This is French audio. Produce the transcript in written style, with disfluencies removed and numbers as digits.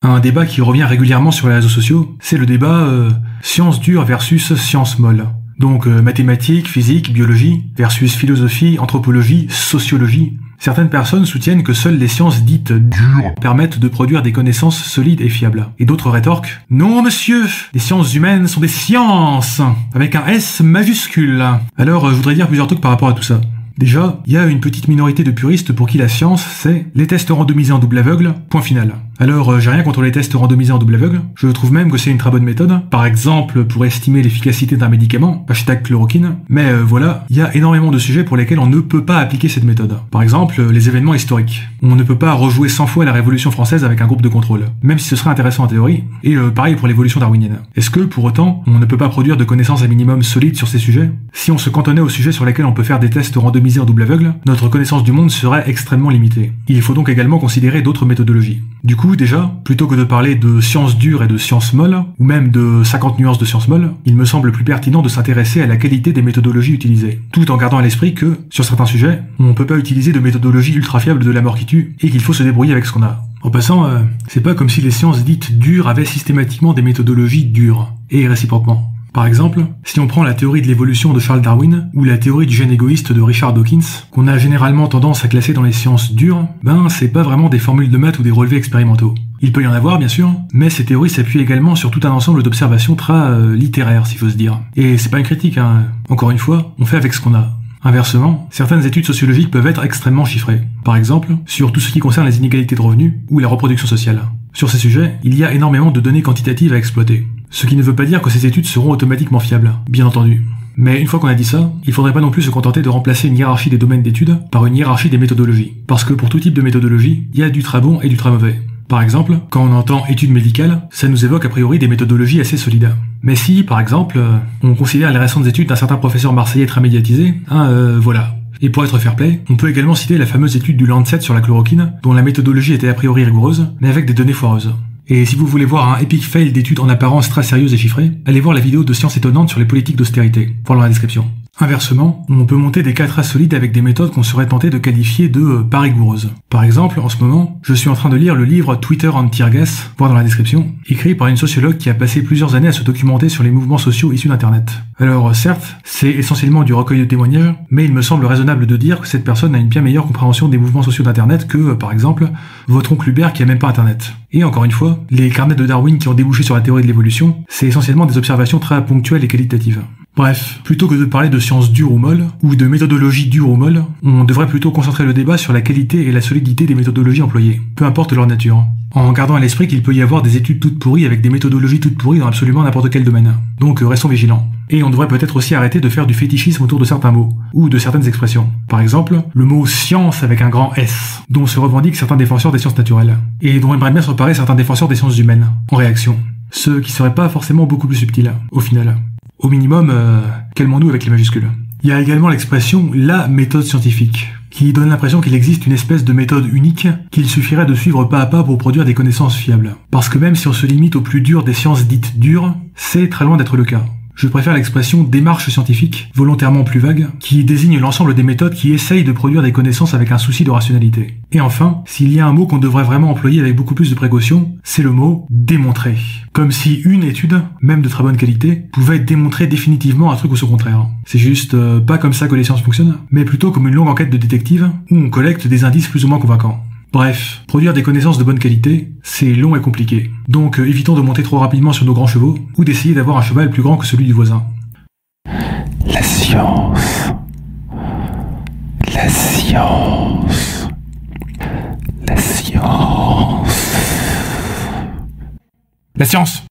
Un débat qui revient régulièrement sur les réseaux sociaux, c'est le débat sciences dures versus sciences molles. Donc mathématiques, physique, biologie versus philosophie, anthropologie, sociologie. Certaines personnes soutiennent que seules les sciences dites dures permettent de produire des connaissances solides et fiables. Et d'autres rétorquent « Non monsieur, les sciences humaines sont des sciences !» avec un S majuscule. Alors je voudrais dire plusieurs trucs par rapport à tout ça. Déjà, il y a une petite minorité de puristes pour qui la science, c'est les tests randomisés en double aveugle, point final. Alors, j'ai rien contre les tests randomisés en double aveugle, je trouve même que c'est une très bonne méthode, par exemple pour estimer l'efficacité d'un médicament, #chloroquine, mais voilà, il y a énormément de sujets pour lesquels on ne peut pas appliquer cette méthode. Par exemple, les événements historiques. On ne peut pas rejouer 100 fois la Révolution française avec un groupe de contrôle, même si ce serait intéressant en théorie, et pareil pour l'évolution darwinienne. Est-ce que, pour autant, on ne peut pas produire de connaissances à minimum solides sur ces sujets? Si on se cantonnait aux sujets sur lesquels on peut faire des tests randomisés en double aveugle, notre connaissance du monde serait extrêmement limitée. Il faut donc également considérer d'autres méthodologies. Du coup, déjà, plutôt que de parler de sciences dures et de sciences molles, ou même de 50 nuances de sciences molles, il me semble plus pertinent de s'intéresser à la qualité des méthodologies utilisées, tout en gardant à l'esprit que, sur certains sujets, on ne peut pas utiliser de méthodologie ultra fiable de la mort qui tue, et qu'il faut se débrouiller avec ce qu'on a. En passant, c'est pas comme si les sciences dites dures avaient systématiquement des méthodologies dures, et réciproquement. Par exemple, si on prend la théorie de l'évolution de Charles Darwin, ou la théorie du gène égoïste de Richard Dawkins, qu'on a généralement tendance à classer dans les sciences dures, c'est pas vraiment des formules de maths ou des relevés expérimentaux. Il peut y en avoir, bien sûr, mais ces théories s'appuient également sur tout un ensemble d'observations très littéraires, s'il faut se dire. Et c'est pas une critique, Encore une fois, on fait avec ce qu'on a. Inversement, certaines études sociologiques peuvent être extrêmement chiffrées. Par exemple, sur tout ce qui concerne les inégalités de revenus ou la reproduction sociale. Sur ces sujets, il y a énormément de données quantitatives à exploiter. Ce qui ne veut pas dire que ces études seront automatiquement fiables, bien entendu. Mais une fois qu'on a dit ça, il faudrait pas non plus se contenter de remplacer une hiérarchie des domaines d'études par une hiérarchie des méthodologies. Parce que pour tout type de méthodologie, il y a du très bon et du très mauvais. Par exemple, quand on entend études médicales, ça nous évoque a priori des méthodologies assez solides. Mais si, par exemple, on considère les récentes études d'un certain professeur marseillais très médiatisé, voilà. Et pour être fair-play, on peut également citer la fameuse étude du Lancet sur la chloroquine, dont la méthodologie était a priori rigoureuse, mais avec des données foireuses. Et si vous voulez voir un epic fail d'études en apparence très sérieuses et chiffrées, allez voir la vidéo de Science Étonnante sur les politiques d'austérité, voir dans la description. Inversement, on peut monter des cas très solides avec des méthodes qu'on serait tenté de qualifier de pas rigoureuses. Par exemple, en ce moment, je suis en train de lire le livre Twitter and Tear Gas, voir dans la description, écrit par une sociologue qui a passé plusieurs années à se documenter sur les mouvements sociaux issus d'Internet. Alors certes, c'est essentiellement du recueil de témoignages, mais il me semble raisonnable de dire que cette personne a une bien meilleure compréhension des mouvements sociaux d'Internet que, par exemple, votre oncle Hubert qui a même pas Internet. Et encore une fois, les carnets de Darwin qui ont débouché sur la théorie de l'évolution, c'est essentiellement des observations très ponctuelles et qualitatives. Bref, plutôt que de parler de sciences dures ou molles, ou de méthodologie dure ou molle, on devrait plutôt concentrer le débat sur la qualité et la solidité des méthodologies employées, peu importe leur nature, en gardant à l'esprit qu'il peut y avoir des études toutes pourries avec des méthodologies toutes pourries dans absolument n'importe quel domaine. Donc restons vigilants. Et on devrait peut-être aussi arrêter de faire du fétichisme autour de certains mots, ou de certaines expressions. Par exemple, le mot science avec un grand S, dont se revendiquent certains défenseurs des sciences naturelles, et dont aimeraient bien se reparer certains défenseurs des sciences humaines, en réaction. Ce qui serait pas forcément beaucoup plus subtil, au final. Au minimum, calmons-nous avec les majuscules. Il y a également l'expression « la méthode scientifique », qui donne l'impression qu'il existe une espèce de méthode unique qu'il suffirait de suivre pas à pas pour produire des connaissances fiables. Parce que même si on se limite au plus dur des sciences dites dures, c'est très loin d'être le cas. Je préfère l'expression « démarche scientifique », volontairement plus vague, qui désigne l'ensemble des méthodes qui essayent de produire des connaissances avec un souci de rationalité. Et enfin, s'il y a un mot qu'on devrait vraiment employer avec beaucoup plus de précaution, c'est le mot « démontrer ». Comme si une étude, même de très bonne qualité, pouvait démontrer définitivement un truc ou son contraire. C'est juste pas comme ça que les sciences fonctionnent, mais plutôt comme une longue enquête de détective, où on collecte des indices plus ou moins convaincants. Bref, produire des connaissances de bonne qualité, c'est long et compliqué. Donc évitons de monter trop rapidement sur nos grands chevaux, ou d'essayer d'avoir un cheval plus grand que celui du voisin. La science. La science. La science. La science!